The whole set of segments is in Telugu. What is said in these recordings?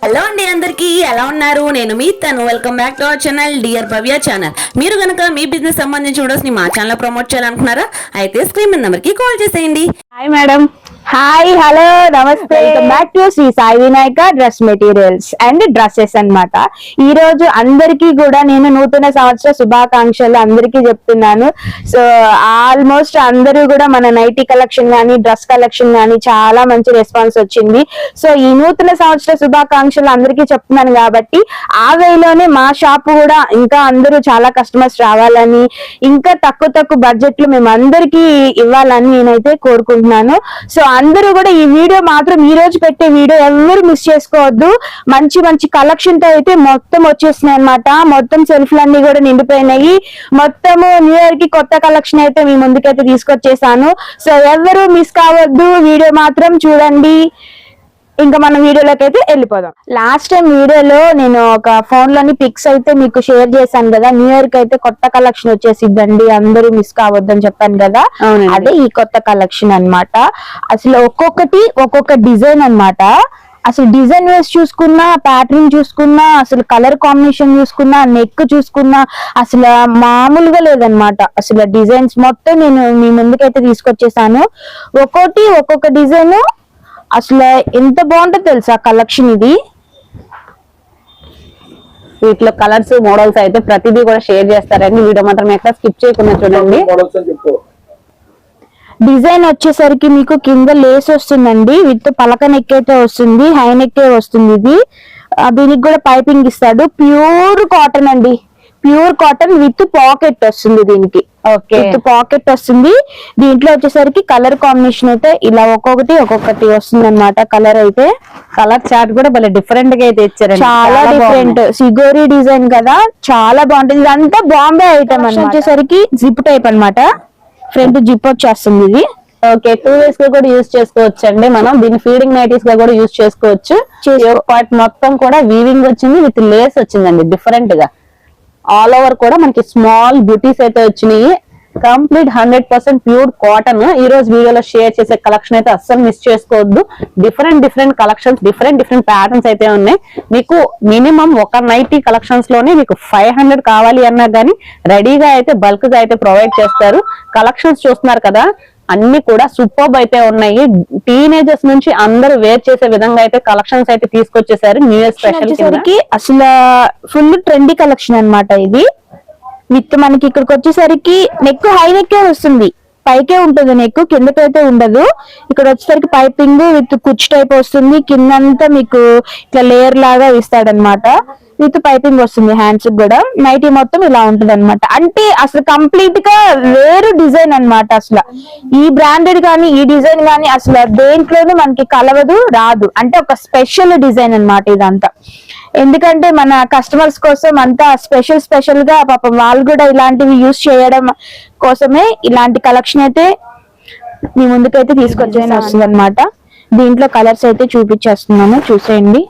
హలో అండి, అందరికీ ఎలా ఉన్నారు? నేను మీ తను. Welcome back to our channel dear Bhavya channel. మీరు కనుక మీ బిజినెస్ సంబంధించి వీడియోస్ ని మా ఛానల్ ప్రమోట్ చేయాలనుకున్నారా? అయితే స్క్రీన్ మీద నెంబర్ కి కాల్ చేసేయండి. Hi madam. హాయ్, హలో, నమస్తే. Welcome back to Shri Sai Vinayaka dress materials and dresses అన్నమాట. ఈ రోజు అందరికీ కూడా నేను నూతన సంవత్సర శుభాకాంక్షలు అందరికీ చెప్తున్నాను. సో ఆల్మోస్ట్ అందరూ కూడా మన నైటీ కలెక్షన్ గానీ డ్రెస్ కలెక్షన్ గానీ చాలా మంచి రెస్పాన్స్ వచ్చింది. సో ఈ నూతన సంవత్సర శుభాకాంక్షలు అందరికీ చెప్తున్నాను కాబట్టి ఆ వేలోనే మా షాప్ కూడా ఇంకా అందరూ చాలా కస్టమర్స్ రావాలని, ఇంకా తక్కువ బడ్జెట్ లో మేము అందరికీ ఇవ్వాలని నేనైతే కోరుకుంటున్నాను. సో అందరూ కూడా ఈ వీడియో మాత్రం ఈ రోజు పెట్టే వీడియో ఎవరు మిస్ చేసుకోవద్దు. మంచి కలెక్షన్ తో అయితే మొత్తం వచ్చేసినాయి అనమాట. మొత్తం సెల్ఫ్లన్నీ కూడా నిండిపోయినాయి. మొత్తము న్యూ ఇయర్ కి కొత్త కలెక్షన్ అయితే మీ ముందుకైతే తీసుకొచ్చేసాను. సో ఎవరు మిస్ కావద్దు, వీడియో మాత్రం చూడండి. ఇంకా మనం వీడియోలోకి అయితే వెళ్ళిపోదాం. లాస్ట్ టైం వీడియోలో నేను ఒక ఫోన్ లోని పిక్స్ అయితే మీకు షేర్ చేశాను కదా. న్యూ ఇయర్ కి అయితే కొత్త కలెక్షన్ వచ్చేసిద్దండి, అందరూ మిస్ కావద్దని చెప్పాను కదా. అదే ఈ కొత్త కలెక్షన్ అన్నమాట. అసలు ఒక్కొక్కటి ఒక్కొక్క డిజైన్ అన్నమాట. అసలు డిజైన్ వేసి చూసుకున్నా, ప్యాటర్న్ చూసుకున్నా, అసలు కలర్ కాంబినేషన్ చూసుకున్నా, నెక్ చూసుకున్నా అసలు మామూలుగా లేదనమాట. అసలు డిజైన్స్ మొత్తం నేను మీ ముందుకైతే తీసుకొచ్చేసాను. ఒక్కొక్క డిజైన్ అసలు ఎంత బాగుంటుందో తెలుసా కలెక్షన్. ఇది వీటిలో కలర్స్ మోడల్స్ అయితే ప్రతిదీ కూడా షేర్ చేస్తారండి. వీడియో మాత్రం ఎక్కడ స్కిప్ చేయకుండా చూడండి. డిజైన్ వచ్చేసరికి మీకు కింద లేస్ వస్తుందండి, విత్ పలక నెక్ అయితే వస్తుంది, హై నెక్ వస్తుంది. ఇది దీనికి కూడా పైపింగ్ ఇస్తాడు. ప్యూర్ కాటన్ అండి, ప్యూర్ కాటన్ విత్ పాకెట్ వస్తుంది. దీనికి విత్ పాకెట్ వస్తుంది. దీంట్లో వచ్చేసరికి కలర్ కాంబినేషన్ అయితే ఇలా ఒక్కొక్కటి వస్తుంది అనమాట. కలర్ అయితే కలర్ చార్ట్ కూడా భలే డిఫరెంట్ గా అయితే ఇచ్చారు, చాలా డిఫరెంట్. సిగోరి డిజైన్ కదా, చాలా బాగుంటుంది. ఇదంతా బాంబే ఐటమ్ వచ్చేసరికి జిప్ టైప్ అన్నమాట. ఫ్రంట్ జిప్ వచ్చేస్తుంది. ఇది ఓకే, 2 డేస్ గా కూడా యూజ్ చేసుకోవచ్చు అండి. మనం దీన్ని ఫీడింగ్ నైటీస్ గా కూడా యూజ్ చేసుకోవచ్చు. పార్ట్ మొత్తం కూడా వీవింగ్ వచ్చింది, విత్ లేస్ వచ్చిందండి డిఫరెంట్ గా. ఆల్ ఓవర్ కూడా మనకి స్మాల్ బ్యూటీస్ అయితే వచ్చినాయి. Complete 100% pure cotton. ఈ రోజు వీడియోలో షేర్ చేసే కలెక్షన్ అయితే అస్సలు మిస్ చేసుకోవద్దు. డిఫరెంట్ కలెక్షన్స్, డిఫరెంట్ ప్యాటర్న్స్ అయితే ఉన్నాయి. మీకు మినిమం ఒక నైటీ కలెక్షన్స్ లోనే మీకు 500 కావాలి అన్నా కానీ రెడీగా అయితే బల్క్ గా అయితే ప్రొవైడ్ చేస్తారు. కలెక్షన్స్ చూస్తున్నారు కదా, అన్ని కూడా సూపర్బ్ అయితే ఉన్నాయి. టీనేజర్స్ నుంచి అందరూ వేర్ చేసే విధంగా అయితే కలెక్షన్స్ అయితే తీసుకొచ్చేసారు. న్యూ ఇయర్ స్పెషల్ కి అసలు ఫుల్ ట్రెండీ కలెక్షన్ అన్నమాట. ఇది విత్ మనకి ఇక్కడికి వచ్చేసరికి నెక్ హై నెక్ వస్తుంది, పైకే ఉంటుంది నెక్, కిందకైతే ఉండదు. ఇక్కడ వచ్చేసరికి పైపింగ్ విత్ కుచ్ టైప్ వస్తుంది. కిందంతా మీకు ఇట్లా లేయర్ లాగా ఇస్తాడనమాట. విత్ పైపింగ్ వస్తుంది హ్యాండ్స్ కూడా. నైటీ మొత్తం ఇలా ఉంటుంది అనమాట. అంటే అసలు కంప్లీట్ గా వేరు డిజైన్ అన్నమాట. అసలు ఈ బ్రాండెడ్ కానీ ఈ డిజైన్ కానీ అసలు దేంట్లోనూ మనకి కలవదు, రాదు. అంటే ఒక స్పెషల్ డిజైన్ అన్నమాట ఇదంతా. ఎందుకంటే మన కస్టమర్స్ కోసం అంతా స్పెషల్ గా పాపం వాళ్ళు కూడా ఇలాంటివి యూజ్ చేయడం కోసమే ఇలాంటి కలెక్షన్ అయితే మీ ముందుకైతే తీసుకొచ్చేయని వస్తుంది అనమాట. దీంట్లో కలర్స్ అయితే చూపించేస్తున్నాను, చూసేయండి.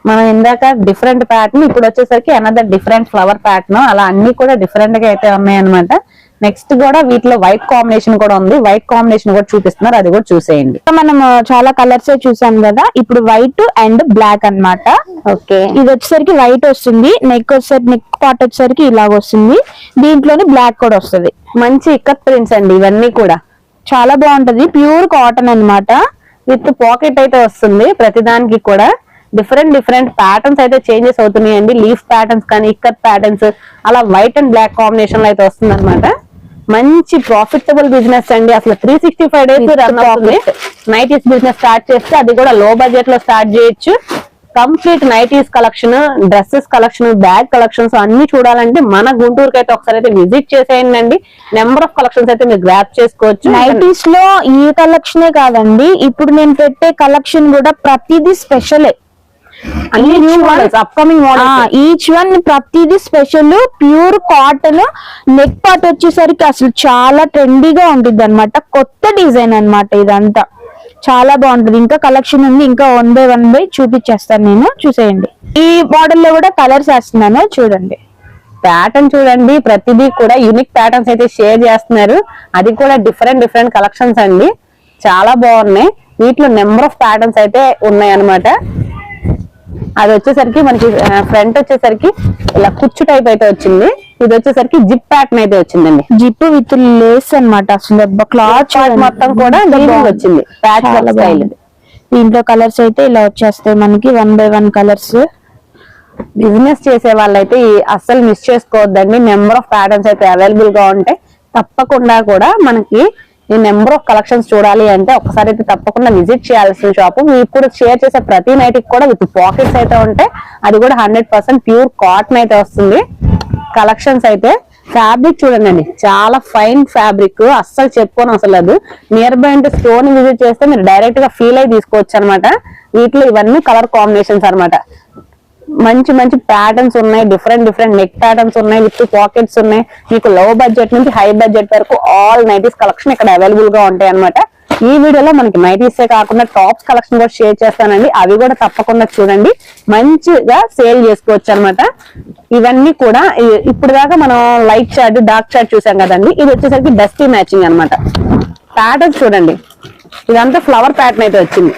మనం ఇందాక డిఫరెంట్ ప్యాటర్న్, ఇప్పుడు వచ్చేసరికి అనదర్ డిఫరెంట్ ఫ్లవర్ ప్యాటర్న్. అలా అన్ని కూడా డిఫరెంట్ గా అయితే ఉన్నాయి అనమాట. నెక్స్ట్ కూడా వీటిలో వైట్ కాంబినేషన్ కూడా ఉంది. వైట్ కాంబినేషన్ కూడా చూపిస్తున్నారు, అది కూడా చూసేయండి. మనం చాలా కలర్స్ చూసాం కదా, ఇప్పుడు వైట్ అండ్ బ్లాక్ అన్నమాట. ఓకే, ఇది వచ్చేసరికి వైట్ వస్తుంది. నెక్ పార్ట్ వచ్చేసరికి ఇలాగ వస్తుంది. దీంట్లోనే బ్లాక్ కూడా వస్తుంది. మంచి ఇక్కత్ ప్రింట్స్ అండి ఇవన్నీ కూడా. చాలా బాగుంటది, ప్యూర్ కాటన్ అన్నమాట. విత్ పాకెట్ అయితే వస్తుంది. ప్రతిదానికి కూడా డిఫరెంట్ ప్యాటర్న్స్ అయితే చేంజెస్ అవుతున్నాయి అండి. లీఫ్ ప్యాటర్న్స్ కానీ ఇక్కత్ ప్యాటర్న్స్ అలా వైట్ అండ్ బ్లాక్ కాంబినేషన్ లో అయితే వస్తుంది అనమాట. మంచి ప్రాఫిటబుల్ బిజినెస్ అండి. అసలు 365 డేస్ రన్ అవుతుంది. నైటీస్ బిజినెస్ స్టార్ట్ చేస్తే అది కూడా లో బడ్జెట్ లో స్టార్ట్ చేయొచ్చు. Complete nighties collection, dresses collection, bag collections అన్ని చూడాలంటే మన గుంటూరుకి అయితే ఒకసారి అయితే విజిట్ చేసేయండి. నెంబర్ ఆఫ్ కలెక్షన్స్ అయితే మీరు గ్రాప్ చేసుకోవచ్చు. నైటీస్ లో ఈ కలెక్షనే కాదండి, ఇప్పుడు నేను పెట్టే కలెక్షన్ కూడా ప్రతిదీ స్పెషలే. అప్కమింగ్ మోడల్స్ ఈచ్ వన్ ప్రతిదీ special. Pure cotton. Neck part వచ్చేసరికి అసలు చాలా ట్రెండీగా ఉంటుంది అనమాట. కొత్త డిజైన్ అన్నమాట ఇదంతా. చాలా బాగుంటుంది. ఇంకా కలెక్షన్ ఉంది, ఇంకా 1 by 1 చూపించేస్తాను నేను, చూసేయండి. ఈ మోడల్ లో కూడా కలర్స్ వేస్తున్నాను, చూడండి. ప్యాటర్న్ చూడండి, ప్రతిదీ కూడా యూనిక్ ప్యాటర్న్స్ అయితే షేర్ చేస్తున్నారు. అది కూడా డిఫరెంట్ కలెక్షన్స్ అండి, చాలా బాగున్నాయి. వీటిలో నెంబర్ ఆఫ్ ప్యాటర్న్స్ అయితే ఉన్నాయి అన్నమాట. అది వచ్చేసరికి మనకి ఫ్రంట్ వచ్చేసరికి ఇలా కుచ్చు టైప్ అయితే వచ్చింది. ఇది వచ్చేసరికి జిప్ ప్యాటర్న్ అయితే వచ్చిందండి. జిప్ విత్ లేస్ అన్నమాట. అసలు క్లాత్ మొత్తం కూడా వీవింగ్ వచ్చింది, ప్యాచ్ వర్క్ స్టైల్. దీంట్లో కలర్స్ అయితే ఇలా వచ్చేస్తాయి మనకి 1 by 1 కలర్స్. బిజినెస్ చేసే వాళ్ళైతే అస్సలు మిస్ చేసుకోవద్దండి. నెంబర్ ఆఫ్ ప్యాటర్న్స్ అయితే అవైలబుల్ గా ఉంటాయి. తప్పకుండా కూడా మనకి ఈ నెంబర్ ఆఫ్ కలెక్షన్స్ చూడాలి అంటే ఒకసారి అయితే తప్పకుండా విజిట్ చేయాల్సిన షాప్. ఇప్పుడు షేర్ చేసే ప్రతి నైట్కి కూడా విత్ పాకెట్స్ అయితే ఉంటాయి. అది కూడా 100% ప్యూర్ కాటన్ అయితే వస్తుంది. కలెక్షన్స్ అయితే ఫ్యాబ్రిక్ చూడండి, చాలా ఫైన్ ఫ్యాబ్రిక్, అస్సలు చెప్పుకోను అసలు. అది నియర్ బై అంటే స్టోర్ విజిట్ చేస్తే మీరు డైరెక్ట్ గా ఫీల్ అయి తీసుకోవచ్చు అనమాట. వీటిలో ఇవన్నీ కలర్ కాంబినేషన్స్ అన్నమాట. మంచి మంచి ప్యాటర్న్స్ ఉన్నాయి, డిఫరెంట్ నెక్ ప్యాటర్న్స్ ఉన్నాయి, విత్ పాకెట్స్ ఉన్నాయి. మీకు లో బడ్జెట్ నుంచి హై బడ్జెట్ వరకు ఆల్ నైటీస్ కలెక్షన్ ఇక్కడ అవైలబుల్ గా ఉంటాయి అనమాట. ఈ వీడియోలో మనకి నైటీసే కాకుండా టాప్స్ కలెక్షన్ కూడా షేర్ చేస్తానండి. అవి కూడా తప్పకుండా చూడండి, మంచిగా సేల్ చేసుకోవచ్చు అనమాట. ఇవన్నీ కూడా ఇప్పుడు దాకా మనం లైట్ చార్ట్, డార్క్ చార్ట్ చూసాం కదండి. ఇది వచ్చేసరికి డస్టీ మ్యాచింగ్ అనమాట. ప్యాటర్న్స్ చూడండి, ఇదంతా ఫ్లవర్ ప్యాటర్న్ అయితే వచ్చింది.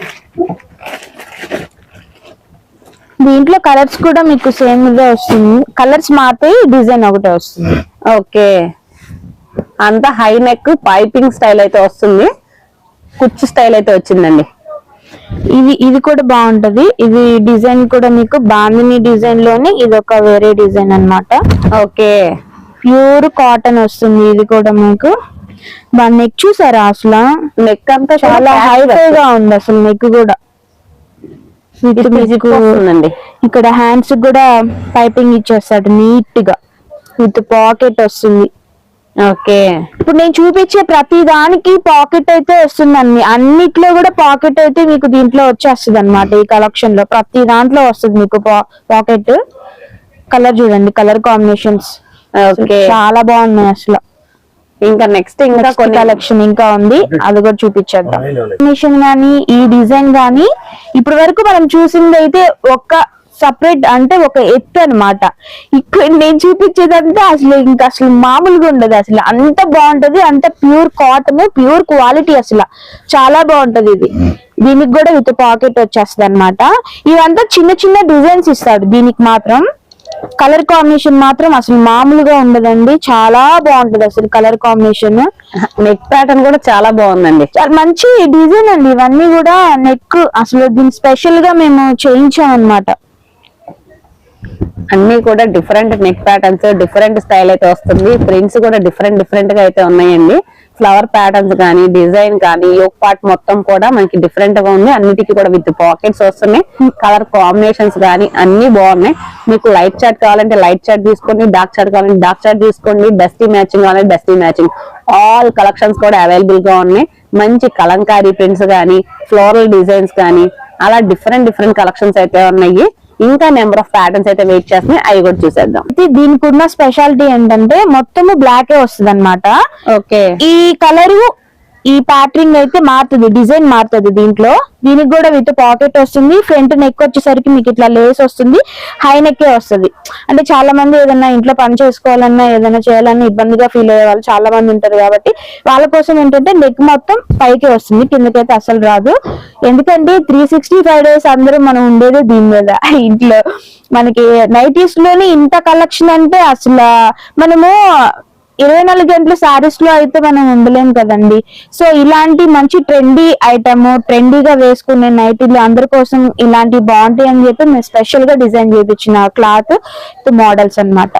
దీంట్లో కలర్స్ కూడా మీకు సేమ్ గా వస్తుంది. కలర్స్ మాత్రం డిజైన్ ఒకటే వస్తుంది. ఓకే, అంతా హై నెక్ పైపింగ్ స్టైల్ అయితే వస్తుంది. కుచ్చు స్టైల్ అయితే వచ్చిందండి. ఇది కూడా బాగుంటది. ఇది డిజైన్ కూడా మీకు బాందిని డిజైన్ లోనే ఇది ఒక వేరే డిజైన్ అన్నమాట. ఓకే, ప్యూర్ కాటన్ వస్తుంది. ఇది కూడా మీకు నెక్ చూసారా, అసలు నెక్ అంతా చాలా హైగా ఉంది. అసలు నెక్ కూడా వస్తుందండి. ఇక్కడ హ్యాండ్స్ కూడా పైపింగ్ ఇచ్చేస్తాడు నీట్ గా, విత్ పాకెట్ వస్తుంది. ఓకే, ఇప్పుడు నేను చూపించే ప్రతి దానికి పాకెట్ అయితే వస్తుందండి. అన్నిట్లో కూడా పాకెట్ అయితే మీకు దీంట్లో వచ్చేస్తుంది అనమాట. ఈ కలెక్షన్ లో ప్రతి దాంట్లో వస్తుంది మీకు పాకెట్. కలర్ చూడండి, కలర్ కాంబినేషన్స్ చాలా బాగున్నాయి అసలు. ఇంకా నెక్స్ట్ ఇంకా కొన్ని కలెక్షన్ ఇంకా ఉంది, అది కూడా చూపించేద్దాం. కాంబినేషన్ గానీ ఈ డిజైన్ గానీ ఇప్పటి వరకు మనం చూసింది అయితే ఒక సపరేట్ అంటే ఒక ఎత్తు అనమాట. ఇక్కడ నేను చూపించేదంటే అసలు మామూలుగా ఉండదు. అసలు అంత బాగుంటది, అంత ప్యూర్ కాటన్, ప్యూర్ క్వాలిటీ, అసలు చాలా బాగుంటది. ఇది దీనికి కూడా విత్ పాకెట్ వచ్చేస్తుంది అనమాట. ఇవంతా చిన్న చిన్న డిజైన్స్ ఇస్తాడు. దీనికి మాత్రం కలర్ కాంబినేషన్ మాత్రం అసలు మామూలుగా ఉండదండి, చాలా బాగుంటది అసలు కలర్ కాంబినేషన్. నెక్ ప్యాటర్న్ కూడా చాలా బాగుందండి, చాలా మంచి డిజైన్ అండి. ఇవన్నీ కూడా నెక్ అసలు దీన్ని స్పెషల్ గా మేము చేయించాం అనమాట. అన్ని కూడా different neck patterns, different style అయితే వస్తుంది. ప్రింట్స్ కూడా డిఫరెంట్ గా అయితే ఉన్నాయండి. ఫ్లవర్ ప్యాటర్న్స్ కానీ, డిజైన్ కానీ, యోక్ పార్ట్ మొత్తం కూడా మనకి డిఫరెంట్ గా ఉంది. అన్నిటికీ కూడా విత్ పాకెట్స్ వస్తున్నాయి. కలర్ కాంబినేషన్స్ కానీ అన్ని బాగున్నాయి. మీకు లైట్ చార్ట్ కావాలంటే లైట్ చార్ట్ తీసుకోండి, డార్క్ చార్ట్ కావాలంటే డార్క్ చార్ట్ తీసుకోండి, డస్టీ మ్యాచింగ్ కావాలంటే డస్టీ మ్యాచింగ్, ఆల్ కలెక్షన్స్ కూడా అవైలబుల్ గా ఉన్నాయి. మంచి కలంకారీ ప్రింట్స్ కానీ, ఫ్లోరల్ డిజైన్స్ కానీ, అలా డిఫరెంట్ కలెక్షన్స్ అయితే ఉన్నాయి. ఇంకా నెంబర్ ఆఫ్ ప్యాటర్న్స్ అయితే వెయిట్ చేస్తున్నాయి, అవి కూడా చూసేద్దాం. దీనికి ఉన్న స్పెషాలిటీ ఏంటంటే మొత్తము బ్లాకే వస్తుంది అనమాట. ఓకే, ఈ కలరు ఈ ప్యాటర్నింగ్ అయితే మారుతుంది, డిజైన్ మారుతుంది. దీనికి కూడా విత్ పాకెట్ వస్తుంది. ఫ్రంట్ నెక్ వచ్చేసరికి మీకు ఇట్లా లేస్ వస్తుంది, హై నెక్ వస్తుంది. అంటే చాలా మంది ఏదైనా ఇంట్లో పని చేసుకోవాలన్నా ఏదైనా చేయాలన్నా ఇబ్బందిగా ఫీల్ అయ్యే వాళ్ళు చాలా మంది ఉంటారు. కాబట్టి వాళ్ళ కోసం ఏంటంటే నెక్ మొత్తం పైకి వస్తుంది, కిందకైతే అసలు రాదు. ఎందుకంటే 365 days అందరూ మనం ఉండేదే దీని మీద. ఇంట్లో మనకి నైటీస్ లోని ఇంత కలెక్షన్ అంటే అసలు మనము 24 గంటలు సారీస్ లో అయితే మనం ఉండలేం కదండి. సో ఇలాంటి మంచి ట్రెండీ ఐటమ్, ట్రెండీగా వేసుకునే నైటీలు అందరి కోసం ఇలాంటి బాగుంటాయి అని చెప్పి మేము స్పెషల్ గా డిజైన్ చేయించిన క్లాత్ మోడల్స్ అన్నమాట.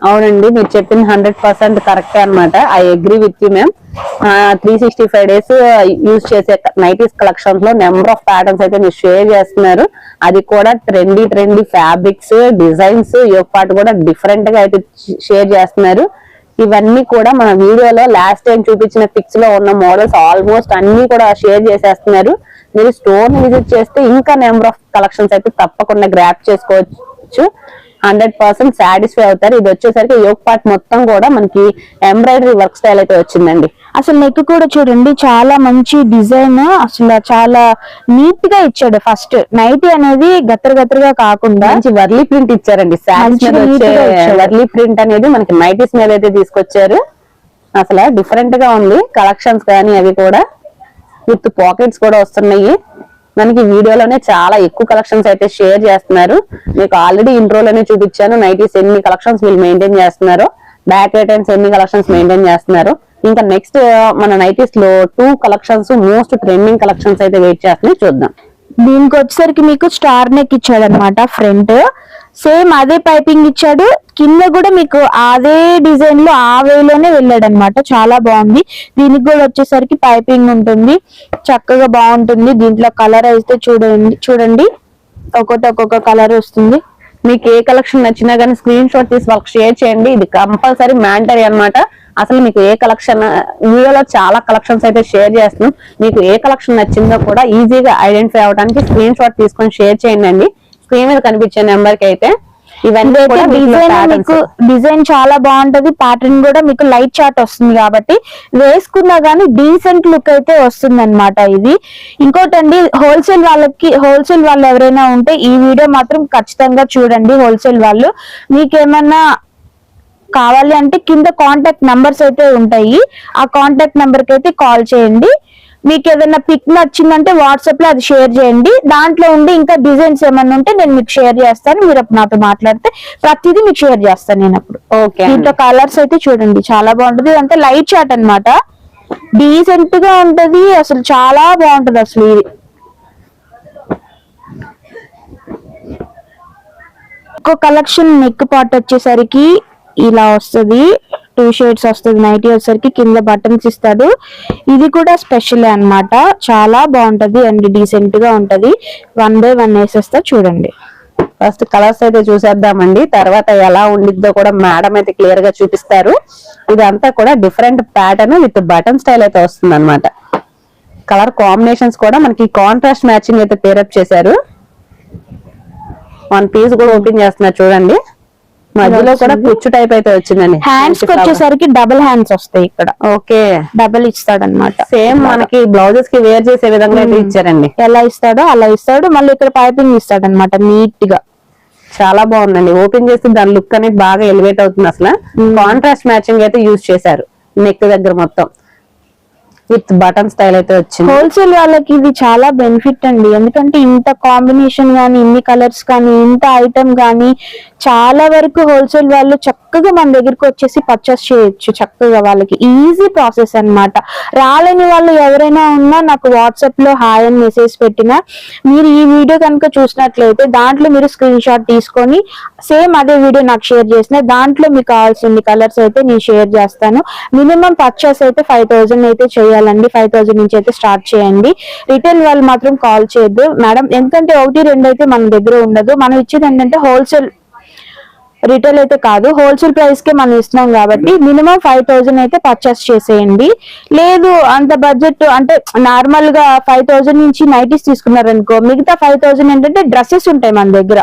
అవునండి, మీరు చెప్పింది 100% కరెక్టే అనమాట. I agree with you ma'am. 365 days use చేసే నైటీస్ కలెక్షన్స్ లో నెంబర్ ఆఫ్ ప్యాటర్న్స్ అయితే మీరు షేర్ చేస్తున్నారు. అది కూడా trendy fabrics, designs, yoke part కూడా డిఫరెంట్ గా అయితే షేర్ చేస్తున్నారు. ఇవన్నీ కూడా మన వీడియోలో లాస్ట్ టైం చూపించిన పిక్స్ లో ఉన్న మోడల్స్ ఆల్మోస్ట్ అన్ని కూడా షేర్ చేసేస్తున్నారు. మీరు స్టోర్ విజిట్ చేస్తే ఇంకా నెంబర్ ఆఫ్ కలెక్షన్స్ అయితే తప్పకుండా గ్రాప్ చేసుకోవచ్చు. 100% సాటిస్ఫై అవుతారు. ఇది వచ్చేసరికి యోక్ పార్ట్ మొత్తం కూడా మనకి ఎంబ్రాయిడరీ వర్క్ స్టైల్ అయితే వచ్చిందండి. అసలు నెక్ కూడా చూడండి, చాలా మంచి డిజైన్, అసలు చాలా నీట్ గా ఇచ్చాడు. ఫస్ట్ నైటీ అనేది గత్తరగా కాకుండా మంచి వర్లీ ప్రింట్ ఇచ్చారండి. వర్లీ ప్రింట్ అనేది మనకి నైటీస్ మీద అయితే తీసుకొచ్చారు. అసలు డిఫరెంట్ గా ఉంది కలెక్షన్స్ కానీ, అవి కూడా విత్ పాకెట్స్ కూడా వస్తున్నాయి. మనకి వీడియోలోనే చాలా ఎక్కువ కలెక్షన్స్ అయితే షేర్ చేస్తున్నారు. మీకు ఆల్రెడీ ఇంట్రోలోనే చూపించాను నైటీస్ ఎన్ని కలెక్షన్స్ వీళ్ళు మెయింటైన్ చేస్తున్నారు, బ్యాక్ రిటర్న్స్ ఎన్ని కలెక్షన్స్ మెయింటైన్ చేస్తున్నారు. ఇంకా నెక్స్ట్ మన నైటీస్ లో 2 కలెక్షన్స్ మోస్ట్ ట్రెండింగ్ కలెక్షన్స్ అయితే వెయిట్ చేస్తున్నాయి, చూద్దాం. దీనికి వచ్చేసరికి మీకు స్టార్ నెక్ ఇచ్చాడు అనమాట. ఫ్రంట్ సేమ్ అదే పైపింగ్ ఇచ్చాడు, కింద కూడా మీకు అదే డిజైన్ లో ఆ వేలోనే వెళ్ళాడు అనమాట. చాలా బాగుంది. దీనికి కూడా వచ్చేసరికి పైపింగ్ ఉంటుంది, చక్కగా బాగుంటుంది. దీంట్లో కలర్ అయితే చూడండి ఒక్కొక్క కలర్ వస్తుంది. మీకు ఏ కలెక్షన్ నచ్చినా కానీ స్క్రీన్ షాట్ తీసి వాళ్ళకి షేర్ చేయండి. ఇది కంపల్సరీ మ్యాండరీ అన్నమాట. అసలు మీకు ఏ కలెక్షన్, వీడియోలో చాలా కలెక్షన్స్ అయితే షేర్ చేస్తున్నాం. మీకు ఏ కలెక్షన్ నచ్చిందో కూడా ఈజీగా ఐడెంటిఫై అవడానికి స్క్రీన్ షాట్ తీసుకొని షేర్ చేయండి. స్క్రీన్ మీద కనిపించే నెంబర్ కి అయితే ఇవన్నీ మీకు డిజైన్ చాలా బాగుంటది. ప్యాటర్న్ కూడా మీకు లైట్ చార్ట్ వస్తుంది కాబట్టి వేసుకున్నా గానీ డీసెంట్ లుక్ అయితే వస్తుంది అనమాట. ఇది ఇంకోటండి, హోల్సేల్ వాళ్ళు ఎవరైనా ఉంటే ఈ వీడియో మాత్రం ఖచ్చితంగా చూడండి. హోల్సేల్ వాళ్ళు మీకేమన్నా కావాలి అంటే కింద కాంటాక్ట్ నంబర్స్ అయితే ఉంటాయి, ఆ కాంటాక్ట్ నెంబర్ కి అయితే కాల్ చేయండి. మీకు ఏదైనా పిక్ నచ్చిందంటే వాట్సాప్ లో అది షేర్ చేయండి. దాంట్లో ఉండి ఇంకా డిజైన్స్ ఏమన్నా ఉంటే నేను మీకు షేర్ చేస్తాను. మీరు అప్పుడు నాతో మాట్లాడితే ప్రతిదీ మీకు షేర్ చేస్తాను నేను అప్పుడు. ఓకే. దీంట్లో కలర్స్ అయితే చూడండి చాలా బాగుంటది. ఇదంతా లైట్ చార్ట్ అన్నమాట, డీసెంట్ గా ఉంటది. అసలు చాలా బాగుంటది అసలు. ఇది ఇంకో కలెక్షన్ నెక్ పార్ట్ వచ్చేసరికి ఇలా వస్తుంది, 2 షేడ్స్ వస్తుంది. నైటీ వచ్చేసరికి కింద బటన్స్ ఇస్తాడు. ఇది కూడా స్పెషల్ అన్నమాట, చాలా బాగుంటది అండ్ డీసెంట్ గా ఉంటది. 1 by 1 వేసేస్తా చూడండి. ఫస్ట్ కలర్స్ అయితే చూసేద్దామండి, తర్వాత ఎలా ఉండిద్దో కూడా మేడం అయితే క్లియర్ గా చూపిస్తారు. ఇదంతా కూడా different pattern with button style అయితే వస్తుంది అనమాట. కలర్ కాంబినేషన్స్ కూడా మనకి కాంట్రాస్ట్ మ్యాచింగ్ అయితే పేరప్ చేశారు. 1 పీస్ కూడా ఓపెన్ చేస్తున్నారు చూడండి. మధ్యలో కూడా కుచ్చు టైప్ అయితే వచ్చిందండి. హ్యాండ్స్ కి వచ్చేసరికి డబుల్ హ్యాండ్స్ వస్తాయి ఇక్కడ. ఓకే, డబుల్ ఇస్తాడన్నమాట. సేమ్ మనకి బ్లౌజెస్ కి వేర్ చేసే విధంగా అయితే ఇచ్చారండి. ఎలా ఇస్తాడో అలా ఇస్తాడు. మళ్ళీ ఇక్కడ పైపింగ్ ఇస్తాడన్నమాట నీట్ గా. చాలా బాగుందండి. ఓపెన్ చేస్తే దాని లుక్ అనేది బాగా ఎలివేట్ అవుతుంది. అసలు కాంట్రాస్ట్ మ్యాచింగ్ అయితే యూజ్ చేశారు నెక్ దగ్గర మొత్తం విత్ బటన్ స్టైల్ అయితే వచ్చింది. హోల్సేల్ వాళ్ళకి ఇది చాలా బెనిఫిట్ అండి, ఎందుకంటే ఇంత కాంబినేషన్ గానీ, ఇన్ని కలర్స్ కానీ, ఇంత ఐటమ్ గానీ చాలా వరకు హోల్సేల్ వాళ్ళు చక్కగా మన దగ్గరికి వచ్చేసి పర్చేస్ చేయొచ్చు. చక్కగా వాళ్ళకి ఈజీ ప్రాసెస్ అన్నమాట. రాలేని వాళ్ళు ఎవరైనా ఉన్నా నాకు వాట్సాప్ లో హాయ్ అని మెసేజ్ పెట్టినా, మీరు ఈ వీడియో కనుక చూసినట్లయితే దాంట్లో మీరు స్క్రీన్ షాట్ తీసుకొని సేమ్ అదే వీడియో నాకు షేర్ చేసిన దాంట్లో మీకు కావాల్సిన కలర్స్ అయితే నేను షేర్ చేస్తాను. మినిమం పర్చేస్ అయితే 5000 అయితే చేయాలండి. 5000 నుంచి అయితే స్టార్ట్ చేయండి. రిటైల్ వాళ్ళు మాత్రం కాల్ చేయొద్దు మేడం, ఎందుకంటే 1-2 అయితే మన దగ్గర ఉండదు. మనం ఇచ్చేది ఏంటంటే హోల్సేల్, రిటైల్ అయితే కాదు, హోల్సేల్ ప్రైస్ కే మనం ఇస్తున్నాం కాబట్టి మినిమం 5000 అయితే పర్చేస్ చేసేయండి. లేదు అంత బడ్జెట్ అంటే నార్మల్ గా 5000 నుంచి నైటీస్ తీసుకున్నారనుకో, మిగతా 5000 ఏంటంటే డ్రెస్సెస్ ఉంటాయి మన దగ్గర.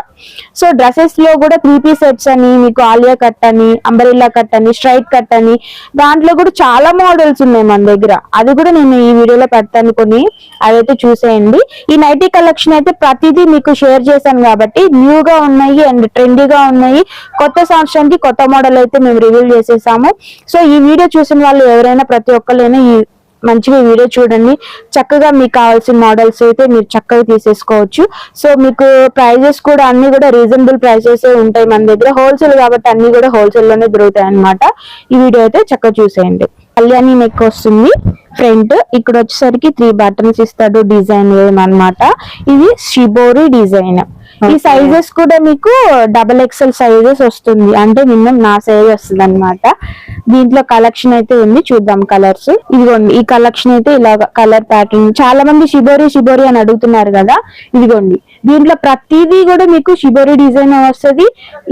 సో డ్రెస్సెస్ లో కూడా 3 పీస్ సెట్స్ అని, మీకు ఆలియా కట్ అని, అంబరిల్లా కట్ అని, స్ట్రైట్ కట్ అని, దాంట్లో కూడా చాలా మోడల్స్ ఉన్నాయి మన దగ్గర. అది కూడా నేను ఈ వీడియోలో పెడతాను కొన్ని, అదైతే చూసేయండి. ఈ నైటీ కలెక్షన్ అయితే ప్రతిదీ మీకు షేర్ చేశాను కాబట్టి న్యూగా ఉన్నాయి అండ్ ట్రెండీగా ఉన్నాయి. కొత్త సంవత్సరానికి కొత్త మోడల్ అయితే మేము రివీల్ చేసేసాము. సో ఈ వీడియో చూసిన వాళ్ళు ఎవరైనా ప్రతి ఒక్కరైనా ఈ మంచిగా వీడియో చూడండి. చక్కగా మీకు కావాల్సిన మోడల్స్ అయితే మీరు చక్కగా తీసేసుకోవచ్చు. సో మీకు ప్రైజెస్ కూడా అన్ని కూడా రీజనబుల్ ప్రైజెస్ ఉంటాయి మన దగ్గర. హోల్సేల్ కాబట్టి అన్ని కూడా హోల్సేల్ లోనే దొరుకుతాయి అన్నమాట. ఈ వీడియో అయితే చక్కగా చూసేయండి. కళ్యాణి నెక్ వస్తుంది ఫ్రంట్. ఇక్కడ వచ్చేసరికి 3 బటన్స్ ఇస్తాడు, డిజైన్ అన్నమాట. ఇది షిబోరి డిజైన్. ఈ సైజెస్ కూడా మీకు XXL సైజెస్ వస్తుంది, అంటే మినిమం నా సైజ్ వస్తుంది అనమాట. దీంట్లో కలెక్షన్ అయితే ఉంది, చూద్దాం కలర్స్. ఇదిగోండి ఈ కలెక్షన్ అయితే ఇలా కలర్ ప్యాకింగ్. చాలా మంది షిబోరి అని అడుగుతున్నారు కదా, ఇదిగోండి దీంట్లో ప్రతిదీ కూడా మీకు షిబోరి డిజైన్ వస్తుంది.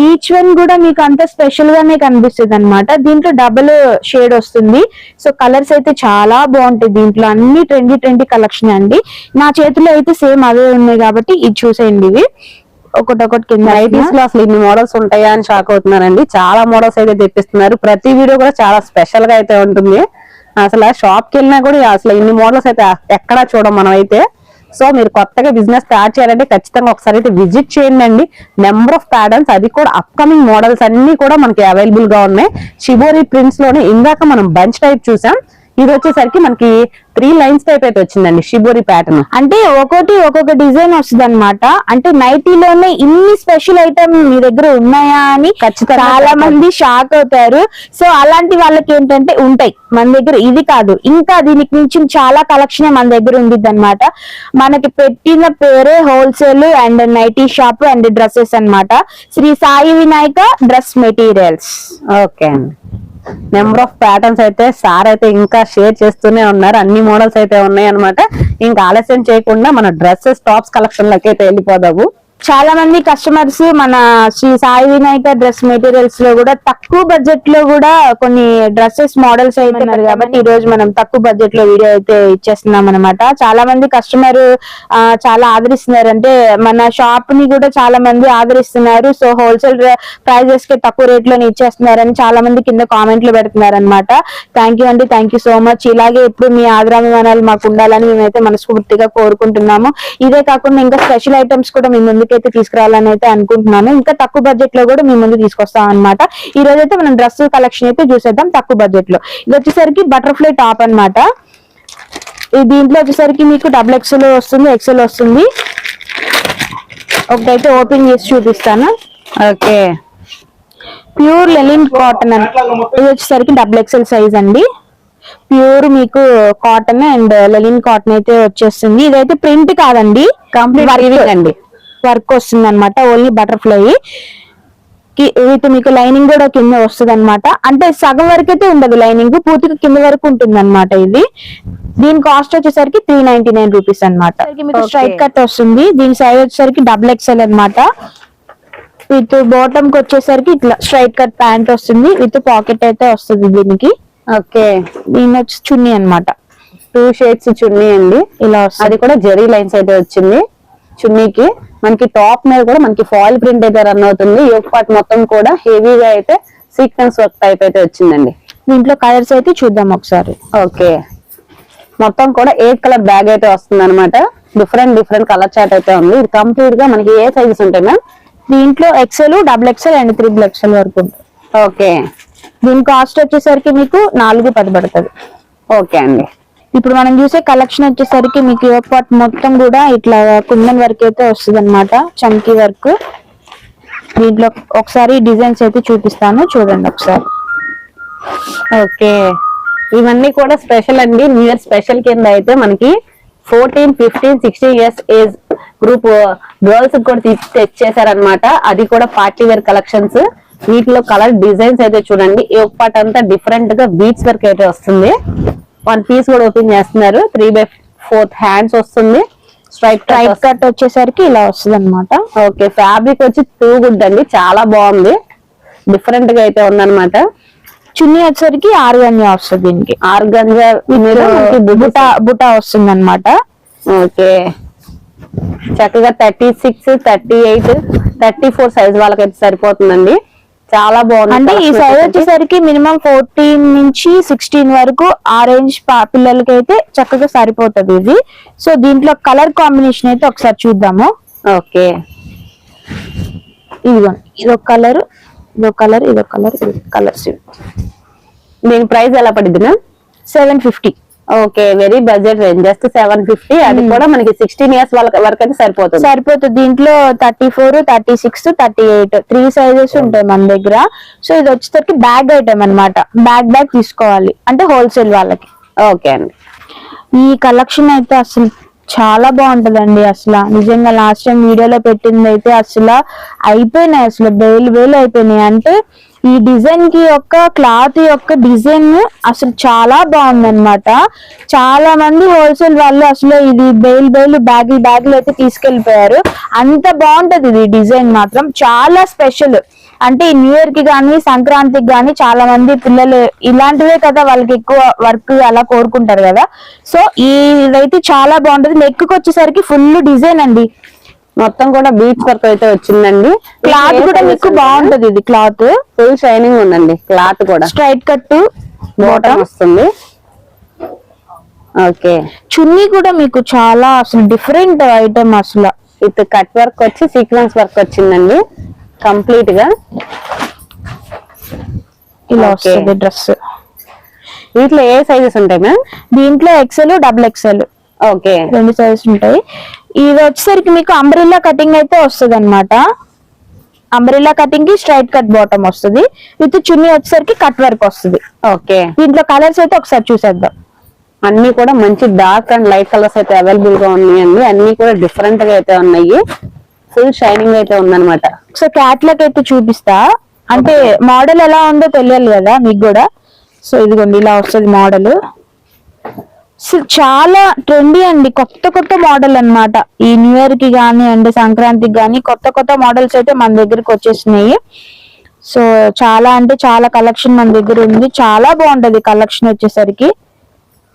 ఈచ్ వన్ కూడా మీకు అంత స్పెషల్ గానే కనిపిస్తుంది అనమాట. దీంట్లో డబుల్ షేడ్ వస్తుంది. సో కలర్స్ అయితే చాలా బాగుంటాయి. దీంట్లో అన్ని ట్రెండీ కలెక్షన్ అండి. నా చేతిలో అయితే సేమ్ అవే ఉన్నాయి కాబట్టి ఇది చూసేయండి. ఇవి ఒకటొకటి కింద నైటీస్ లో అసలు ఇన్ని మోడల్స్ ఉంటాయా అని షాక్ అవుతున్నారండి. చాలా మోడల్స్ అయితే తెప్పిస్తున్నారు. ప్రతి వీడియో కూడా చాలా స్పెషల్ గా అయితే ఉంటుంది. అసలు షాప్ కి వెళ్ళినా కూడా అసలు ఇన్ని మోడల్స్ అయితే ఎక్కడా చూడం మనం అయితే. సో మీరు కొత్తగా బిజినెస్ స్టార్ట్ చేయాలంటే ఖచ్చితంగా ఒకసారి అయితే విజిట్ చేయండి. నెంబర్ ఆఫ్ ప్యాటర్న్స్, అది కూడా అప్కమింగ్ మోడల్స్ అన్ని కూడా మనకి అవైలబుల్ గా ఉన్నాయి. షిబోరి ప్రింట్స్ లోనే ఇందాక మనం బంచ్ టైప్ చూసాం, ఇది వచ్చేసరికి మనకి 3 లైన్స్ టైప్ అయితే వచ్చిందండి, షిబోరి ప్యాటర్న్. అంటే ఒక్కొక్క డిజైన్ వస్తుంది అనమాట. అంటే నైటీలోనే ఇన్ని స్పెషల్ ఐటమ్ మీ దగ్గర ఉన్నాయా అని ఖచ్చితంగా చాలా మంది షాక్ అవుతారు. సో అలాంటి వాళ్ళకి ఏంటంటే ఉంటాయి మన దగ్గర, ఇది కాదు ఇంకా దీనికి మించి చాలా కలెక్షన్ మన దగ్గర ఉండిద్ది అనమాట. మనకి పెట్టిన పేరే wholesale and nighty shop and dresses అన్నమాట. Shri Sai Vinayaka dress materials. Okay అండి, నెంబర్ ఆఫ్ ప్యాటర్న్స్ అయితే సార్ అయితే ఇంకా షేర్ చేస్తూనే ఉన్నారు. అన్ని మోడల్స్ అయితే ఉన్నాయి అనమాట. ఇంకా ఆలస్యం చేయకుండా మన డ్రెస్సెస్ టాప్స్ కలెక్షన్ లకి అయితే వెళ్ళిపోదాము. చాలా మంది కస్టమర్స్ మన శ్రీ సాయి వినాయక డ్రెస్ మెటీరియల్స్ లో కూడా తక్కువ బడ్జెట్ లో కూడా కొన్ని డ్రెస్సెస్ మోడల్స్ అయితే ఉన్నారు కాబట్టి ఈ రోజు మనం తక్కువ బడ్జెట్ లో వీడియో అయితే ఇచ్చేస్తున్నాం అనమాట. చాలా మంది కస్టమర్ చాలా ఆదరిస్తున్నారు, అంటే మన షాప్ ని కూడా చాలా మంది ఆదరిస్తున్నారు. సో హోల్సేల్ ప్రైజెస్ కి తక్కువ రేట్ లోనే ఇచ్చేస్తున్నారని చాలా మంది కింద కామెంట్లు పెడుతున్నారు అనమాట. థ్యాంక్ యూ అండి, థ్యాంక్ యూ సో మచ్. ఇలాగే ఎప్పుడు మీ ఆదరాభిమానాలు మాకు ఉండాలని మేమైతే మనస్ఫూర్తిగా కోరుకుంటున్నాము. ఇదే కాకుండా ఇంకా స్పెషల్ ఐటమ్స్ కూడా మీ ముందుకు అయితే తీసుకురావాలని అయితే అనుకుంటున్నాను. ఇంకా తక్కువ బడ్జెట్ లో కూడా మీ ముందు తీసుకొస్తాం అనమాట. ఈ రోజు అయితే మనం డ్రెస్ కలెక్షన్ అయితే చూసేద్దాం తక్కువ బడ్జెట్ లో. ఇది వచ్చేసరికి బటర్ఫ్లై టాప్ అన్నమాట. దీంట్లో వచ్చేసరికి మీకు XXL వస్తుంది, XL వస్తుంది. ఒకటైతే ఓపెన్ చేసి చూపిస్తాను. ఓకే, ప్యూర్ లెనిన్ కాటన్ అని. ఇది వచ్చేసరికి XXL సైజ్ అండి. ప్యూర్ మీకు కాటన్ అండ్ లెనిన్ కాటన్ అయితే వచ్చేస్తుంది. ఇదైతే ప్రింట్ కాదండి, కంప్లీట్ అండి, వర్క్ వస్తుంది అనమాట. ఓన్లీ బటర్ఫ్లై విత్ మీకు లైనింగ్ కూడా కింద వస్తుంది అనమాట. అంటే సగం వరకు అయితే ఉండదు లైనింగ్, పూర్తిగా కింద వరకు ఉంటుంది అనమాట. ఇది దీని కాస్ట్ వచ్చేసరికి 399 రూపీస్ అనమాట. మీకు స్ట్రైట్ కట్ వస్తుంది. దీని సైజ్ వచ్చేసరికి XXL అనమాట. విత్ బాటమ్ కి వచ్చేసరికి ఇట్లా స్ట్రైట్ కట్ ప్యాంట్ వస్తుంది, విత్ పాకెట్ అయితే వస్తుంది దీనికి. ఓకే, దీని వచ్చి చున్నీ అనమాట. 2 షేడ్స్ చున్నీ అండి ఇలా వస్తుంది. అది కూడా జరీ లైన్స్ అయితే వచ్చింది చున్నీకి. మనకి టాప్ మీద కూడా మనకి ఫాయిల్ ప్రింట్ అయితే రన్ అవుతుంది. యోక్ పార్ట్ మొత్తం కూడా హెవీగా అయితే సీక్వెన్స్ వర్క్ టైప్ అయితే వచ్చిందండి. దీంట్లో కలర్స్ అయితే చూద్దాం ఒకసారి. ఓకే, మొత్తం కూడా 8 కలర్ బ్యాగ్ అయితే వస్తుంది అనమాట. డిఫరెంట్ కలర్ చార్ట్ అయితే ఉంది. ఇది కంప్లీట్ గా మనకి ఏ సైజెస్ ఉంటాయి మ్యామ్? దీంట్లో XL, XXL అండ్ 3XL వరకు ఉంటుంది. ఓకే, దీని కాస్ట్ వచ్చేసరికి మీకు 410 పడుతుంది. ఓకే అండి. ఇప్పుడు మనం చూసే కలెక్షన్ వచ్చేసరికి మీకు యోక్ పార్ట్ మొత్తం కూడా ఇట్లా కుందన్ వర్క్ అయితే వస్తుంది అనమాట, చంకీ వర్క్. దీంట్లో ఒకసారి డిజైన్స్ అయితే చూపిస్తాను, చూడండి ఒకసారి. ఓకే, ఇవన్నీ కూడా స్పెషల్ అండి. న్యూ ఇయర్ స్పెషల్ కింద అయితే మనకి 14, 15, 16 ఇయర్స్ ఏజ్ గ్రూప్ గర్ల్స్ కూడా తెచ్చేసారనమాట. అది కూడా పార్టీ వేర్ కలెక్షన్స్. వీటిలో కలర్ డిజైన్స్ అయితే చూడండి. యోక్ పార్ట్ అంతా డిఫరెంట్ గా బీట్స్ వర్క్ అయితే వస్తుంది. 1 పీస్ కూడా ఓపెన్ చేస్తున్నారు. 3/4 హ్యాండ్స్ వస్తుంది. స్ట్రైట్ కట్ వచ్చేసరికి ఇలా వస్తుంది అనమాట. ఓకే, ఫ్యాబ్రిక్ వచ్చి 2 గుడ్ అండి, చాలా బాగుంది. డిఫరెంట్ గా అయితే ఉందన్నమాట. చున్నీ వచ్చేసరికి ఆర్గంజా వస్తుంది. దీనికి ఆర్గంజా బుటా వస్తుంది అనమాట. ఓకే, చక్కగా 36, 38, 34 సైజ్ వాళ్ళకైతే సరిపోతుందండి. చాలా బాగుంది. అంటే ఈ సైజ్ వచ్చేసరికి మినిమం 14 నుంచి 16 వరకు ఆ రేంజ్ పిల్లలకి అయితే చక్కగా సరిపోతుంది ఇది. సో దీంట్లో కలర్ కాంబినేషన్ అయితే ఒకసారి చూద్దాము. ఓకే, ఇదొక కలర్, ఇదొక కలర్, ఇదొక కలర్, కలర్స్. దీని ప్రైస్ ఎలా పడింది ma'am? 750. Okay, very budget range, just 750. అది కూడా మనకి 16 ఇయర్స్ వరకు అయితే సరిపోతుంది. దీంట్లో 34, 36, 38 3 సైజెస్ ఉంటాయి మన దగ్గర. సో ఇది వచ్చేసరికి బ్యాగ్ ఐటమ్ అనమాట. బ్యాగ్ తీసుకోవాలి అంటే హోల్సేల్ వాళ్ళకి. ఓకే అండి, ఈ కలెక్షన్ అయితే అసలు చాలా బాగుంటదండి. అసలు నిజంగా లాస్ట్ టైం వీడియోలో పెట్టింది అయితే అసలు అయిపోయినాయి, అసలు వేలు అయిపోయినాయి. అంటే ఈ డిజైన్ కి యొక్క క్లాత్ యొక్క డిజైన్ అసలు చాలా బాగుంది అనమాట. చాలా మంది హోల్సేల్ వాళ్ళు అసలు ఇది బ్యాగులు అయితే తీసుకెళ్లిపోయారు. అంత బాగుంటది ఇది డిజైన్ మాత్రం చాలా స్పెషల్. అంటే ఈ న్యూ ఇయర్ కి గానీ సంక్రాంతికి గానీ చాలా మంది పిల్లలు ఇలాంటివే కదా వాళ్ళకి ఎక్కువ వర్క్ అలా కోరుకుంటారు కదా. సో ఇదైతే చాలా బాగుంటది. నెక్ కి వచ్చేసరికి ఫుల్ డిజైన్ అండి, మొత్తం కూడా బీచ్ వర్క్ అయితే వచ్చిందండి. క్లాత్ కూడా మీకు బాగుంటది. ఇది క్లాత్ ఫుల్ షైనింగ్ ఉందండి. క్లాత్ కూడా స్ట్రైట్ కట్ బాటమ్ వస్తుంది. ఓకే, చున్నీ కూడా మీకు చాలా అసలు డిఫరెంట్ ఐటమ్. అసలు విత్ కట్ వర్క్ వచ్చి సీక్వెన్స్ వర్క్ వచ్చిందండి కంప్లీట్ గా. ఇలా వస్తుంది డ్రెస్. వీటిలో ఏ సైజెస్ ఉంటాయి మ్యామ్? దీంట్లో XL, double XL okay, 2 sizes ఉంటాయి. ఇది వచ్చేసరికి మీకు అంబ్రెల్లా కటింగ్ అయితే వస్తుంది అనమాట. అంబ్రెల్లా కటింగ్ కి స్ట్రైట్ కట్ బాటమ్ వస్తుంది, విత్ చున్నీ వచ్చేసరికి కట్ వర్క్ వస్తుంది. ఓకే, దీంట్లో కలర్స్ అయితే ఒకసారి చూసేద్దాం. అన్ని కూడా మంచి డార్క్ అండ్ లైట్ కలర్స్ అయితే అవైలబుల్ గా ఉన్నాయండి. అన్ని కూడా డిఫరెంట్ గా అయితే ఉన్నాయి. ఫుల్ షైనింగ్ అయితే ఉందన్నమాట. సో క్యాట్లాగ్ అయితే చూపిస్తా, అంటే మోడల్ ఎలా ఉందో తెలియాలి కదా మీకు కూడా. సో ఇదిగోండి ఇలా వస్తుంది మోడల్. సో చాలా ట్రెండీ అండి, కొత్త కొత్త మోడల్ అన్నమాట. ఈ న్యూ ఇయర్ కి గానీ అండ్ సంక్రాంతికి గానీ కొత్త కొత్త మోడల్స్ అయితే మన దగ్గరకు వచ్చేసినాయి. సో చాలా అంటే చాలా కలెక్షన్ మన దగ్గర ఉంది. చాలా బాగుంటది కలెక్షన్ వచ్చేసరికి.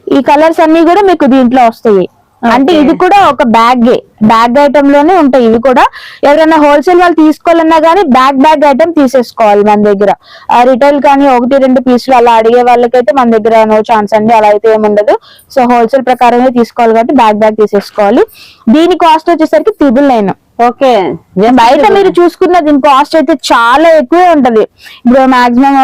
ఈ కలర్స్ అన్ని కూడా మీకు దీంట్లో వస్తాయి. అంటే ఇది కూడా ఒక బ్యాగ్ ఐటమ్ లోనే ఉంటాయి ఇవి కూడా. ఎవరైనా హోల్సేల్ వాళ్ళు తీసుకోవాలన్నా గానీ బ్యాగ్ ఐటమ్ తీసేసుకోవాలి మన దగ్గర. రిటైల్ కానీ 1-2 పీసులు అలా అడిగే వాళ్ళకైతే మన దగ్గర నో ఛాన్స్ అండి, అలా అయితే ఏముండదు. సో హోల్సేల్ ప్రకారమే తీసుకోవాలి కాబట్టి బ్యాగ్ తీసేసుకోవాలి. దీని కాస్ట్ వచ్చేసరికి 999. ఓకే, బయట మీరు చూసుకున్న దీని కాస్ట్ అయితే చాలా ఎక్కువే ఉంటది. ఇప్పుడు మాక్సిమం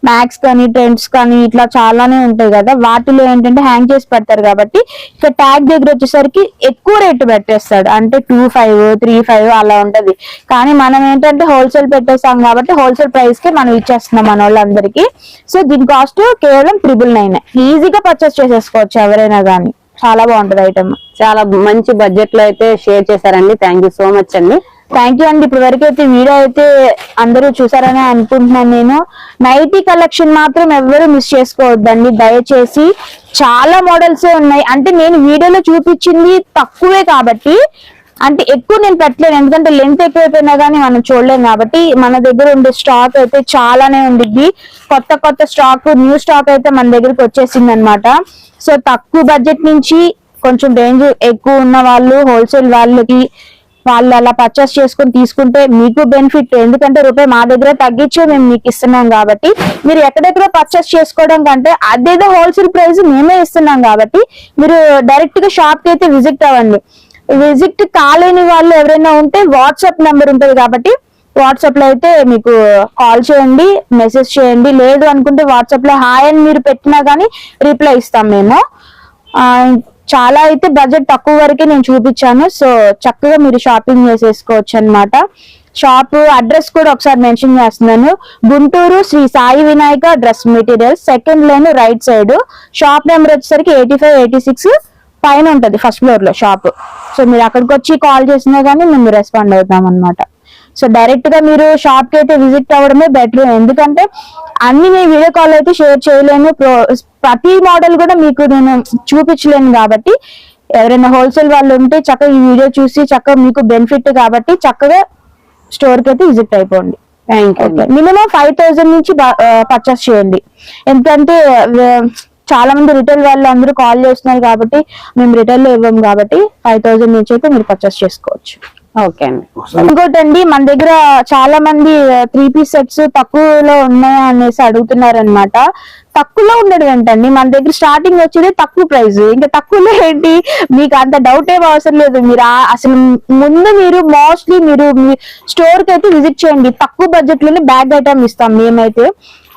మ్యాక్స్ కానీ ట్రెండ్స్ కానీ ఇట్లా చాలానే ఉంటాయి కదా, వాటిలో ఏంటంటే హ్యాంగ్ చేసి పెడతారు కాబట్టి ఇక్కడ ట్యాగ్ దగ్గర వచ్చేసరికి ఎక్కువ రేటు పెట్టేస్తాడు. అంటే 2500, 3500 అలా ఉంటది. కానీ మనం ఏంటంటే హోల్సేల్ పెట్టేస్తాం కాబట్టి హోల్సేల్ ప్రైస్ కి మనం ఇచ్చేస్తున్నాం మన వాళ్ళందరికీ. సో దీని కాస్ట్ కేవలం 999. ఈజీగా పర్చేస్ చేసేసుకోవచ్చు ఎవరైనా కానీ. చాలా బాగుంటది ఐటమ్. చాలా మంచి బడ్జెట్ లో అయితే షేర్ చేశారండి. థ్యాంక్ యూ సో మచ్ అండి. థ్యాంక్ యూ అండి. ఇప్పటి వరకు అయితే వీడియో అయితే అందరూ చూసారని అనుకుంటున్నాను నేను. నైటీ కలెక్షన్ మాత్రం ఎవరు మిస్ చేసుకోవద్దండి దయచేసి. చాలా మోడల్స్ ఉన్నాయి. అంటే నేను వీడియోలో చూపించింది తక్కువే కాబట్టి అంటే ఎక్కువ నేను పెట్టలేను, ఎందుకంటే లెంత్ ఎక్కువైపోయినా కానీ మనం చూడలేము కాబట్టి. మన దగ్గర ఉండే స్టాక్ అయితే చాలానే ఉండిద్ది. కొత్త స్టాక్, న్యూ స్టాక్ అయితే మన దగ్గరికి వచ్చేసింది అనమాట. సో తక్కువ బడ్జెట్ నుంచి కొంచెం రేంజ్ ఎక్కువ ఉన్న వాళ్ళు, హోల్సేల్ వాళ్ళు అలా పర్చేస్ చేసుకుని తీసుకుంటే మీకు బెనిఫిట్. ఎందుకంటే రూపాయి మా దగ్గర తగ్గించే మేము మీకు ఇస్తున్నాం కాబట్టి. మీరు ఎక్కడెక్కడ పర్చేస్ చేసుకోవడం కంటే అదేదో హోల్సేల్ ప్రైస్ మేమే ఇస్తున్నాం కాబట్టి మీరు డైరెక్ట్ గా షాప్ కి అయితే విజిట్ అవ్వండి. విజిట్ కాలేని వాళ్ళు ఎవరైనా ఉంటే వాట్సాప్ నెంబర్ ఉంటుంది కాబట్టి వాట్సాప్ లో అయితే మీకు కాల్ చేయండి, మెసేజ్ చేయండి. లేదు అనుకుంటే వాట్సాప్ లో హాయ్ అని మీరు పెట్టినా గానీ రిప్లై ఇస్తాం మేము. చాలా అయితే బడ్జెట్ తక్కువ వరకే నేను చూపించాను. సో చక్కగా మీరు షాపింగ్ చేసేసుకోవచ్చు అన్నమాట. షాప్ అడ్రస్ కూడా ఒకసారి మెన్షన్ చేస్తున్నాను. Guntur Shri Sai Vinayaka dress materials, second line right side. Shop number వచ్చేసరికి 85, 86 పైన ఉంటది ఫస్ట్ ఫ్లోర్ లో షాప్. సో మీరు అక్కడికి వచ్చి కాల్ చేసినా గానీ మేము రెస్పాండ్ అవుతాం అన్నమాట. సో డైరెక్ట్ గా మీరు షాప్ కి అయితే విజిట్ అవ్వడమే బెటర్. ఎందుకంటే అన్ని మీ వీడియో కాల్ అయితే షేర్ చేయలేను, ప్రతి మోడల్ కూడా మీకు నేను చూపించలేను కాబట్టి ఎవరైనా హోల్సేల్ వాళ్ళు ఉంటే చక్కగా ఈ వీడియో చూసి చక్కగా మీకు బెనిఫిట్ కాబట్టి చక్కగా స్టోర్ కి అయితే విజిట్ అయిపోండి. మినిమం 5000 నుంచి పర్చేస్ చేయండి. ఎందుకంటే చాలా మంది రిటైల్ వాళ్ళు అందరూ కాల్ చేస్తున్నారు కాబట్టి మేము రిటైల్ లో ఇవ్వం కాబట్టి 5000 నుంచి అయితే మీరు పర్చేస్ చేసుకోవచ్చు. ఓకే అండి. ఇంకోటండి, మన దగ్గర చాలా మంది 3 పీస్ సెట్స్ తక్కువలో ఉన్నాయా అనేసి అడుగుతున్నారు అనమాట. తక్కువలో ఉండడం ఏంటండి, మన దగ్గర స్టార్టింగ్ వచ్చేది తక్కువ ప్రైస్. ఇంకా తక్కువలో ఏంటి, మీకు అంత డౌట్ ఏం అవసరం లేదు. మీరు అసలు ముందు మీరు మోస్ట్లీ మీరు మీ స్టోర్ కి అయితే విజిట్ చేయండి. తక్కువ బడ్జెట్ లోనే బ్యాగ్ ఐటమ్ ఇస్తాం మేమైతే.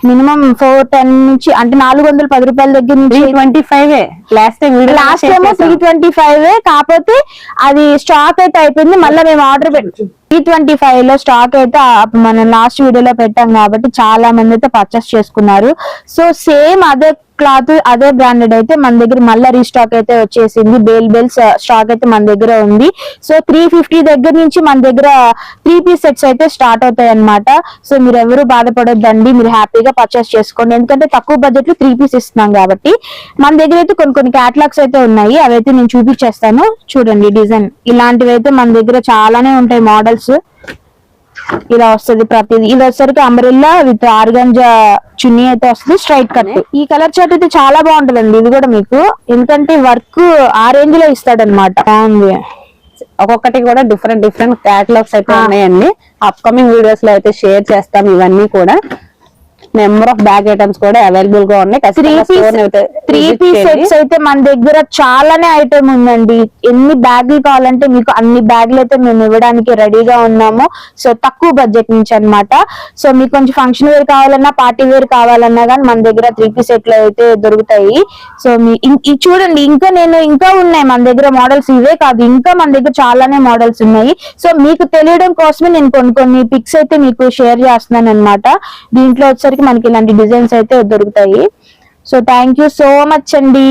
మినిమం 410 నుంచి అంటే 410 రూపాయల దగ్గర నుంచి 325. Last time 325. కాకపోతే అది స్టాక్ అయితే అయిపోయింది. మళ్ళీ మేము ఆర్డర్ పెట్టి 325 లో స్టాక్ అయితే మనం లాస్ట్ వీడియోలో పెట్టాం కాబట్టి చాలా మంది అయితే పర్చేస్ చేసుకున్నారు. సో సేమ్ అదే క్లాత్ అదే బ్రాండెడ్ అయితే మన దగ్గర మళ్ళీ రీస్టాక్ అయితే వచ్చేసింది. బేల్స్ స్టాక్ అయితే మన దగ్గర ఉంది. సో 350 దగ్గర నుంచి మన దగ్గర 3 పీస్ సెట్స్ అయితే స్టార్ట్ అవుతాయి అన్నమాట. సో మీరు ఎవరు బాధపడొద్దండి, మీరు హ్యాపీగా పర్చేస్ చేసుకోండి. ఎందుకంటే తక్కువ బడ్జెట్ లో 3 పీస్ ఇస్తున్నాం కాబట్టి. మన దగ్గర అయితే కొన్ని క్యాటలాగ్స్ అయితే ఉన్నాయి, అవైతే నేను చూపించేస్తాను. చూడండి డిజైన్ ఇలాంటివి అయితే మన దగ్గర చాలానే ఉంటాయి మోడల్స్. ఇలా వస్తుంది ప్రతిదీ. ఇది వచ్చేసరికి అంబ్రెల్లా విత్ ఆర్గంజా చున్నీ అయితే వస్తుంది, స్ట్రైట్ కట్. ఈ కలర్ చార్ట్ అయితే చాలా బాగుంటదండి. ఇది కూడా మీకు ఎందుకంటే వర్క్ ఆ రేంజ్ లో ఇస్తాడనమాట. ఒక్కొక్కటి కూడా డిఫరెంట్ క్యాటలాగ్స్ అయితే ఉన్నాయండి. అప్కమింగ్ వీడియోస్ లో అయితే షేర్ చేస్తాం ఇవన్నీ కూడా. నెంబర్ ఆఫ్ బ్యాగ్ ఐటమ్స్ కూడా అవైలబుల్ గా ఉన్నాయి. త్రీ పీస్ సెట్స్ అయితే మన దగ్గర చాలానే ఐటమ్ ఉందండి. ఎన్ని బ్యాగులు కావాలంటే మీకు అన్ని బ్యాగులు అయితే మేము ఇవ్వడానికి రెడీగా ఉన్నాము. సో తక్కువ బడ్జెట్ నుంచి అన్నమాట. సో మీకు కొంచెం ఫంక్షన్ వేర్ కావాలన్నా పార్టీ వేర్ కావాలన్నా కానీ మన దగ్గర 3 పీస్ సెట్లు అయితే దొరుకుతాయి. సో చూడండి ఇంకా ఉన్నాయి మన దగ్గర మోడల్స్. ఇవే కాదు, ఇంకా మన దగ్గర చాలానే మోడల్స్ ఉన్నాయి. సో మీకు తెలియడం కోసమే నేను కొన్ని పిక్స్ అయితే మీకు షేర్ చేస్తున్నాను అన్నమాట. దీంట్లో వచ్చేసరికి మనకి ఇలాంటి డిజైన్స్ అయితే దొరుకుతాయి. So thank you so much అండి.